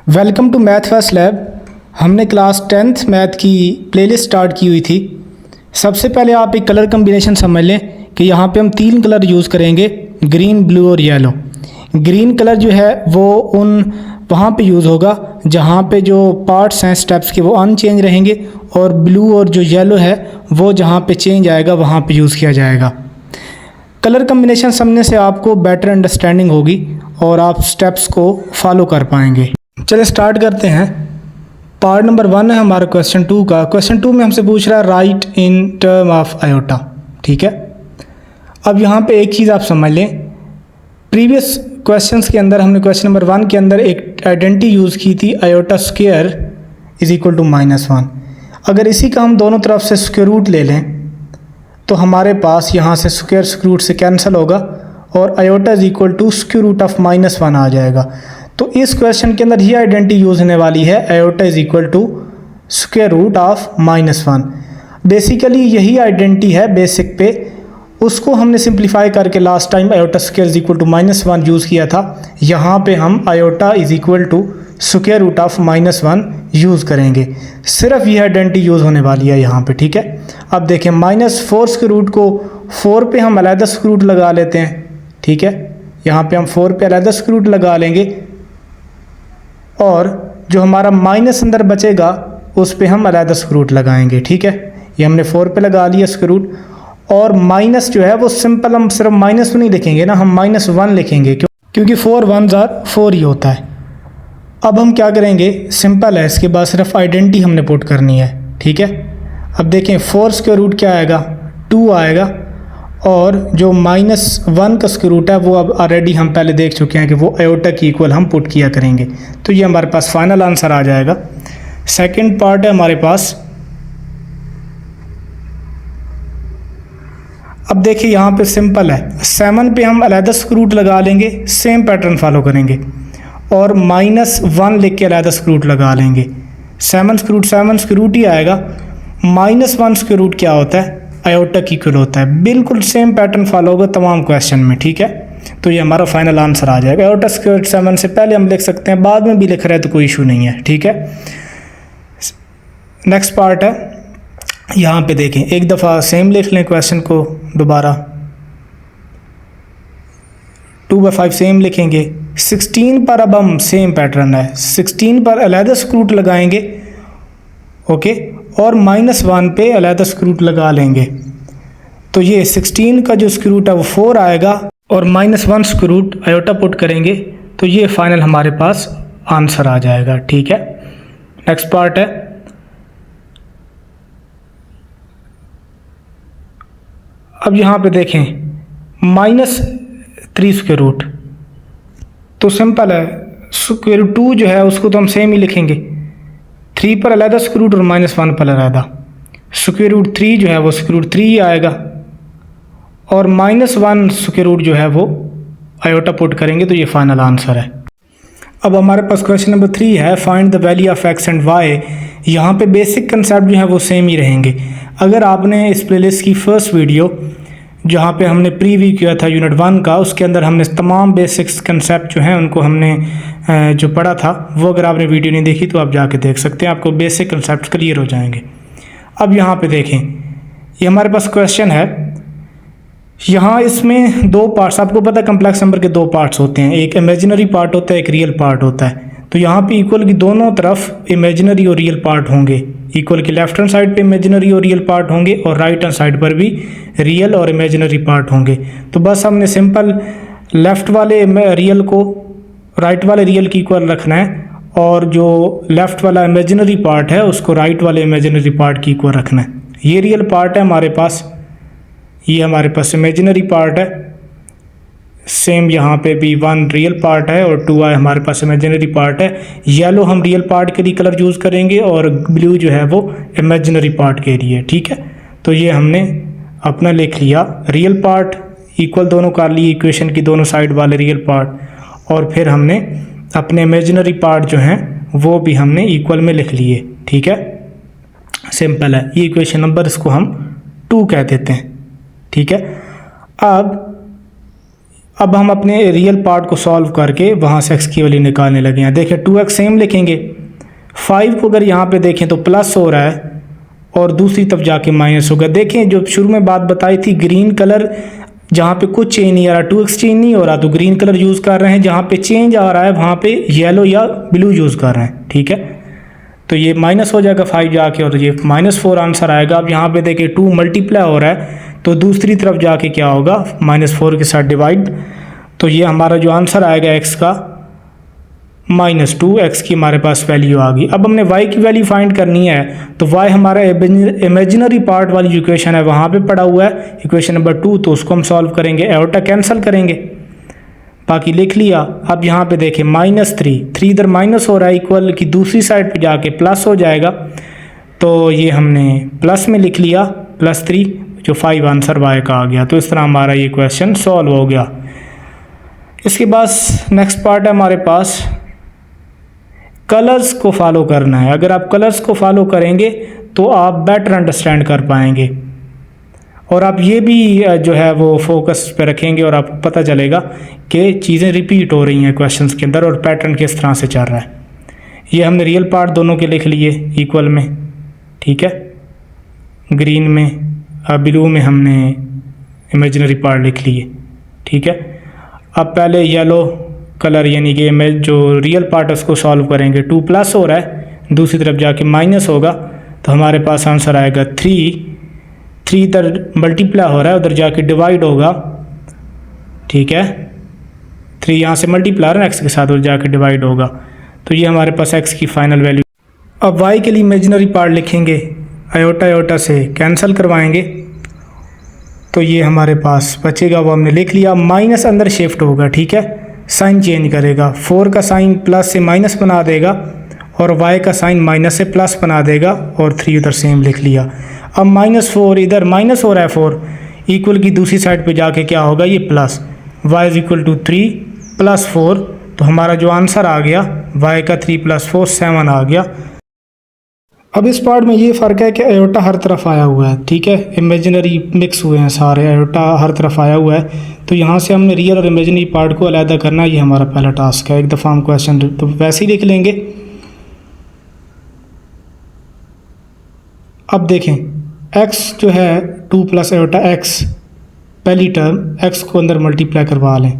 Welcome to math first lab. हमने class 10th math की playlist start की हुई थी। सबसे पहले आप एक कलर कम्बिनेशन समझ लें कि यहाँ पे हम 3 कलर यूज़ करेंगे, ग्रीन, ब्लू और येलो। ग्रीन कलर जो है वो वहाँ पे यूज़ होगा जहाँ पे जो पार्ट्स हैं स्टेप्स के वो अनचेंज रहेंगे, और ब्लू और जो येलो है वो जहाँ पे चेंज आएगा वहाँ पे यूज़ किया जाएगा। कलर कम्बिनेशन समझने से आपको बेटर अंडरस्टैंडिंग होगी और आप स्टेप्स को फॉलो कर पाएंगे। चलिए स्टार्ट करते हैं। पार्ट नंबर 1 है हमारा क्वेश्चन 2 का। क्वेश्चन 2 में हमसे पूछ रहा है right in term of iota. ठीक है, अब यहाँ पे एक चीज़ आप समझ लें, प्रीवियस क्वेश्चंस के अंदर हमने क्वेश्चन नंबर 1 के अंदर एक आइडेंटिटी यूज़ की थी, iota square is equal to -1। अगर इसी का हम दोनों तरफ से स्क्वायर रूट ले लें तो हमारे पास यहाँ से स्क्वायर रूट से कैंसिल होगा और iota is equal to square root of -1 आ जाएगा। तो इस क्वेश्चन के अंदर ये आइडेंटिटी यूज़ होने वाली है, iota is equal to square root of -1। Basically यही आइडेंटिटी है बेसिक पे, उसको हमने सिंप्लीफाई करके last time iota square is equal to -1 use किया था। यहाँ पे हम iota is equal to square root of -1 use करेंगे। सिर्फ ये आइडेंटिटी यूज़ होने वाली है यहाँ पे। ठीक है, अब देखें -4 स्क्वायर रूट को 4 पे हम अलग स्क्वायर रूट लगा लेते हैं। ठीक है, यहाँ पे हम 4 पे अलग स्क्वायर रूट लगा लेंगे और जो हमारा माइनस अंदर बचेगा उस पे हम अलग स्क्वायर रूट लगाएंगे। ठीक है, ये हमने 4 पे लगा लिया स्क्वायर रूट, और माइनस जो है वो सिंपल हम सिर्फ -2 नहीं लिखेंगे ना, हम -1 लिखेंगे क्योंकि 4 1s are 4 ही होता है। अब हम क्या करेंगे, सिंपल है, इसके बाद सिर्फ आइडेंटिटी हमने पुट करनी है। ठीक है, अब देखें 4 स्क्वायर रूट क्या आएगा, 2 आएगा, और जो -1 का स्क्वायर रूट है वो अब ऑलरेडी हम पहले देख चुके हैं कि वो आयोटा की इक्वल हम पुट किया करेंगे, तो ये हमारे पास फाइनल आंसर आ जाएगा। सेकंड पार्ट है हमारे पास। अब देखिए यहाँ पे सिंपल है, 7 पे हम अलग स्क्वायर रूट लगा लेंगे, सेम पैटर्न फॉलो करेंगे, और -1 लिख के अलग स्क्वायर रूट लगा लेंगे। 7 स्क्वायर रूट ही आएगा। -1 स्क्वायर रूट क्या होता है, आयोटा की इक्वल होता है। बिल्कुल सेम पैटर्न फॉलो होगा तमाम क्वेश्चन में। ठीक है, तो ये हमारा फाइनल आंसर आ जाएगा। आयोटा स्क्वायर 7 से पहले हम लिख सकते हैं, बाद में भी लिख रहे हैं तो कोई इशू नहीं है। ठीक है, नेक्स्ट पार्ट है, यहाँ पे देखें, एक दफ़ा सेम लिख लें क्वेश्चन को दोबारा। 2/5 सेम लिखेंगे। 16 पर अब हम सेम पैटर्न है, 16 पर अलग स्क्वायर रूट लगाएंगे, ओके, और -1 पे अलग स्क्वायर रूट लगा लेंगे। तो ये 16 का जो स्क्वायर रूट है वो 4 आएगा, और -1 स्क्वायर रूट आयोटा पुट करेंगे, तो ये फाइनल हमारे पास आंसर आ जाएगा। ठीक है, नेक्स्ट पार्ट है, अब यहाँ पे देखें -3 स्क्वायर रूट, तो सिंपल है, स्क्वायर रूट 2 जो है उसको तो हम सेम ही लिखेंगे, 3 पर अलग स्क्वायर रूट और -1 पर अलग। स्क्वायर रूट 3 जो है वो स्क्वायर रूट 3 ही आएगा, और -1 स्क्वायर रूट जो है वो आयोटा पुट करेंगे, तो ये फाइनल आंसर है। अब हमारे पास क्वेश्चन नंबर 3 है, find the value of x and y। यहाँ पे बेसिक कंसेप्ट जो है वो सेम ही रहेंगे। अगर आपने इस प्लेलिस्ट की फर्स्ट वीडियो जहाँ पे हमने प्रीव्यू किया था यूनिट 1 का, उसके अंदर हमने तमाम बेसिक्स कंसेप्ट जो हैं उनको हमने जो पढ़ा था, वो अगर आपने वीडियो नहीं देखी तो आप जाके देख सकते हैं, आपको बेसिक कंसेप्ट क्लियर हो जाएंगे। अब यहाँ पे देखें, ये हमारे पास क्वेश्चन है, यहाँ इसमें 2 पार्ट्स, आपको पता है कम्प्लेक्स नंबर के 2 पार्ट्स होते हैं, एक इमेजिनरी पार्ट होता है, एक रियल पार्ट होता है। तो यहाँ पे इक्वल की दोनों तरफ इमेजिनरी और रियल पार्ट होंगे। इक्वल की लेफ्ट हैंड साइड पे इमेजिनरी और रियल पार्ट होंगे, और राइट हैंड साइड पर भी रियल और इमेजिनरी पार्ट होंगे। तो बस हमने सिंपल लेफ़्ट वाले रियल को राइट वाले रियल की इक्वल रखना है, और जो लेफ़्ट वाला इमेजिनरी पार्ट है उसको राइट वाले इमेजिनरी पार्ट की इक्वल रखना है। ये रियल पार्ट है हमारे पास, ये हमारे पास इमेजिनरी पार्ट है। सेम यहाँ पे भी 1 रियल पार्ट है और 2 हमारे पास इमेजिनरी पार्ट है। येलो हम रियल पार्ट के लिए कलर यूज़ करेंगे, और ब्लू जो है वो इमेजिनरी पार्ट के लिए। ठीक है, तो ये हमने अपना लिख लिया, रियल पार्ट इक्वल दोनों कर लिए, इक्वेशन की दोनों साइड वाले रियल पार्ट, और फिर हमने अपने इमेजिनरी पार्ट जो हैं वो भी हमने इक्वल में लिख लिए। ठीक है, सिंपल है, ये इक्वेशन नंबर इसको हम 2 कह देते हैं। ठीक है, अब अब हम अपने रियल पार्ट को सॉल्व करके वहाँ से x की वैल्यू निकालने लगे हैं। देखिए 2x सेम लिखेंगे, 5 को अगर यहाँ पे देखें तो प्लस हो रहा है और दूसरी तरफ जाके माइनस होगा। देखें जो शुरू में बात बताई थी, ग्रीन कलर जहाँ पे कुछ चेंज नहीं आ रहा, 2x चेंज नहीं हो रहा तो ग्रीन कलर यूज़ कर रहे हैं, जहाँ पे चेंज आ रहा है वहाँ पे येलो या ब्लू यूज़ कर रहे हैं। ठीक है, तो ये माइनस हो जाएगा 5 जाके और ये -4 आंसर आएगा। अब यहाँ पे देखिए 2 मल्टीप्लाई हो रहा है तो दूसरी तरफ जाके क्या होगा, -4 के साथ डिवाइड, तो ये हमारा जो आंसर आएगा x का -2, x की हमारे पास वैल्यू आ गई। अब हमने y की वैल्यू फाइंड करनी है, तो y हमारा इमेजिनरी पार्ट वाली जो इक्वेशन है वहाँ पे पड़ा हुआ है, इक्वेशन नंबर 2, तो उसको हम सॉल्व करेंगे, एओटा कैंसिल करेंगे, बाकी लिख लिया। अब यहाँ पे देखें -3 इधर माइनस हो रहा है, इक्वल की दूसरी साइड पे जाके प्लस हो जाएगा, तो ये हमने प्लस में लिख लिया +3, जो 5 आंसर y का आ गया। तो इस तरह हमारा ये क्वेश्चन सॉल्व हो गया। इसके बाद नेक्स्ट पार्ट है हमारे पास, कलर्स को फॉलो करना है। अगर आप कलर्स को फॉलो करेंगे तो आप बेटर अंडरस्टैंड कर पाएंगे और आप ये भी जो है वो फोकस पे रखेंगे और आपको पता चलेगा कि चीज़ें रिपीट हो रही हैं क्वेश्चंस के अंदर और पैटर्न किस तरह से चल रहा है। ये हमने रियल पार्ट दोनों के लिख लिए इक्वल में, ठीक है, ग्रीन में, ब्लू में हमने इमेजिनरी पार्ट लिख लिए, ठीक है। अब पहले येलो कलर यानी कि जो रियल पार्ट है उसको सॉल्व करेंगे। 2 प्लस हो रहा है, दूसरी तरफ जाके माइनस होगा, तो हमारे पास आंसर आएगा 3 इधर मल्टीप्लाई हो रहा है, उधर जाके डिवाइड होगा, ठीक है। 3 यहाँ से मल्टीप्लाई हो रहा है एक्स के साथ, उधर जाके डिवाइड होगा, तो ये हमारे पास एक्स की फाइनल वैल्यू। अब वाई के लिए इमेजिनरी पार्ट लिखेंगे, आयोटा से कैंसिल करवाएंगे, तो ये हमारे पास बचेगा, वो हमने लिख लिया। माइनस अंदर शिफ्ट होगा, ठीक है, साइन चेंज करेगा, 4 का साइन प्लस से माइनस बना देगा और y का साइन माइनस से प्लस बना देगा और 3 उधर सेम लिख लिया। अब -4 इधर माइनस हो रहा है, 4 इक्वल की दूसरी साइड पे जाके क्या होगा, ये प्लस, y = 3 + 4, तो हमारा जो आंसर आ गया y का 3 + 4 7 आ गया। अब इस पार्ट में ये फ़र्क है कि आयोटा हर तरफ आया हुआ है, ठीक है, इमेजिनरी मिक्स हुए हैं सारे, आयोटा हर तरफ आया हुआ है, तो यहाँ से हमने रियल और इमेजिनरी पार्ट को अलग करना, ये हमारा पहला टास्क है। एक दफ़ा हम क्वेश्चन तो वैसे ही लिख लेंगे। अब देखें x जो है 2 + आयोटा x, पहली टर्म x को अंदर मल्टीप्लाई करवा लें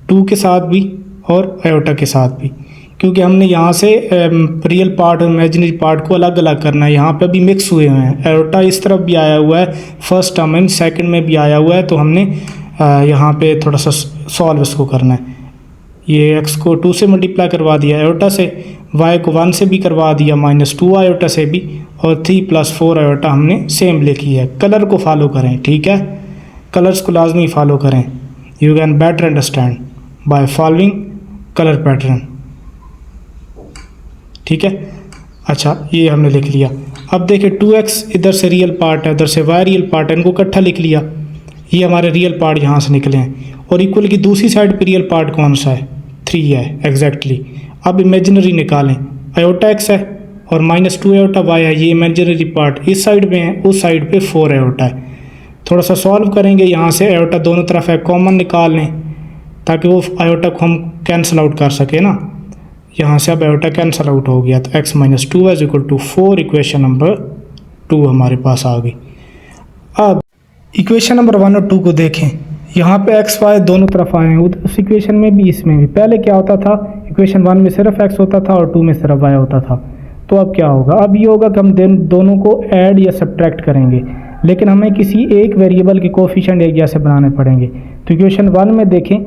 2 के साथ भी और आयोटा के साथ भी, क्योंकि हमने यहाँ से रियल पार्ट और इमेजिनरी पार्ट को अलग अलग करना है। यहाँ पे भी मिक्स हुए हुए हैं, आयोटा इस तरफ भी आया हुआ है, फर्स्ट टर्म में, सेकंड में भी आया हुआ है, तो हमने यहाँ पे थोड़ा सा सॉल्व इसको करना है। ये x को 2 से मल्टीप्लाई करवा दिया आयोटा से, y को 1 से भी करवा दिया, -2 आयोटा से भी, और 3 + 4 आयोटा हमने सेम लिखी है। कलर को फॉलो करें, ठीक है, कलर्स को लाजमी फॉलो करें। You can better understand by following colour pattern, ठीक है। अच्छा, ये हमने लिख लिया। अब देखिए 2x इधर से रियल पार्ट है, उधर से y रियल पार्ट है, इनको इकट्ठा लिख लिया, ये हमारे रियल पार्ट यहाँ से निकले हैं, और इक्वल की दूसरी साइड पे रियल पार्ट कौन सा है, 3 है एग्जैक्टली। अब इमेजिनरी निकालें, आयोटा x है और -2 आयोटा y है, ये इमेजिनरी पार्ट इस साइड में है, उस साइड पे 4 आयोटा है। थोड़ा सा सॉल्व करेंगे, यहाँ से आयोटा दोनों तरफ है, कॉमन निकाल लें ताकि वो आयोटा को हम कैंसिल आउट कर सके ना। यहाँ से अब आयोटा कैंसिल आउट हो गया, तो x - 2y = 4, इक्वेशन नंबर 2 हमारे पास आ गई। अब इक्वेशन नंबर 1 और 2 को देखें, यहाँ पे x y दोनों तरफ आए हैं, उस इक्वेशन में भी इसमें भी। पहले क्या होता था, इक्वेशन 1 में सिर्फ x होता था और 2 में सिर्फ y होता था, तो अब क्या होगा, अब ये होगा कि हम दोनों को ऐड या सब्ट्रैक्ट करेंगे, लेकिन हमें किसी एक वेरिएबल के कोफिशिएंट एक जैसे बनाने पड़ेंगे। तो इक्वेशन 1 में देखें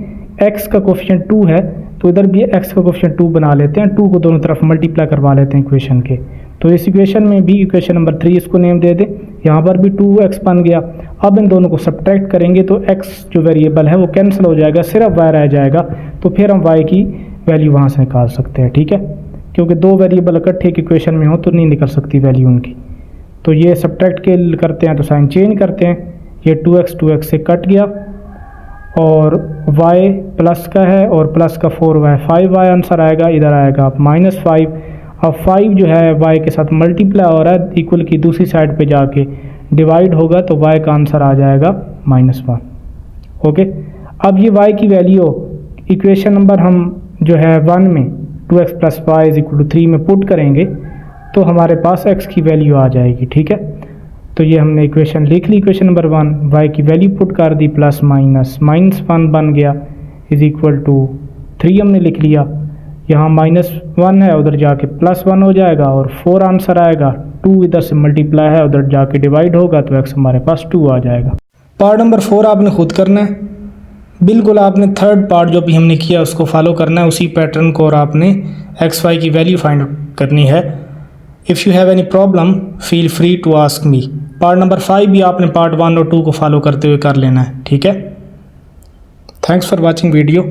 x का कोफिशिएंट 2 है, तो इधर भी x का कोफिशिएंट 2 बना लेते हैं, 2 को दोनों तरफ मल्टीप्लाई करवा लेते हैं इक्वेशन के। तो इस इक्वेशन में भी इक्वेशन नंबर 3 इसको नेम दे दें, यहाँ पर भी 2x बन गया। अब इन दोनों को सब्ट्रैक्ट करेंगे तो x जो वेरिएबल है वो कैंसिल हो जाएगा, सिर्फ y रह जाएगा, तो फिर हम y की वैल्यू वहाँ से निकाल सकते हैं, ठीक है, क्योंकि 2 वेरिएबल इकट्ठे एक इक्वेशन में हो तो नहीं निकल सकती वैल्यू उनकी। तो ये सब्ट्रैक्ट के करते हैं तो साइन चेंज करते हैं, ये 2x से कट गया और y प्लस का है और प्लस का 4y, 5y आंसर आएगा, इधर आएगा आप -5। अब 5 जो है y के साथ मल्टीप्लाई हो रहा है, इक्वल की दूसरी साइड पे जाके डिवाइड होगा, तो y का आंसर आ जाएगा -1। ओके, अब ये y की वैल्यू इक्वेशन नंबर हम जो है 1 में 2x + y = 3 में पुट करेंगे तो हमारे पास x की वैल्यू आ जाएगी। ठीक है, तो ये हमने इक्वेशन लिख ली, इक्वेशन नंबर 1, y की वैल्यू पुट कर दी, प्लस माइनस -1 बन गया = 3 हमने लिख लिया। यहाँ -1 है, उधर जाके +1 हो जाएगा और 4 आंसर आएगा। 2 इधर से मल्टीप्लाई है, उधर जाके डिवाइड होगा तो x हमारे पास 2 आ जाएगा। पार्ट नंबर 4 आपने खुद करना है, बिल्कुल आपने थर्ड पार्ट जो भी हमने किया उसको फॉलो करना है, उसी पैटर्न को, और आपने x y की वैल्यू फाइंड करनी है। If you have any problem feel free to ask me. Part number 5 भी आपने पार्ट 1 और 2 को फॉलो करते हुए कर लेना है। ठीक है, थैंक्स फॉर वॉचिंग वीडियो।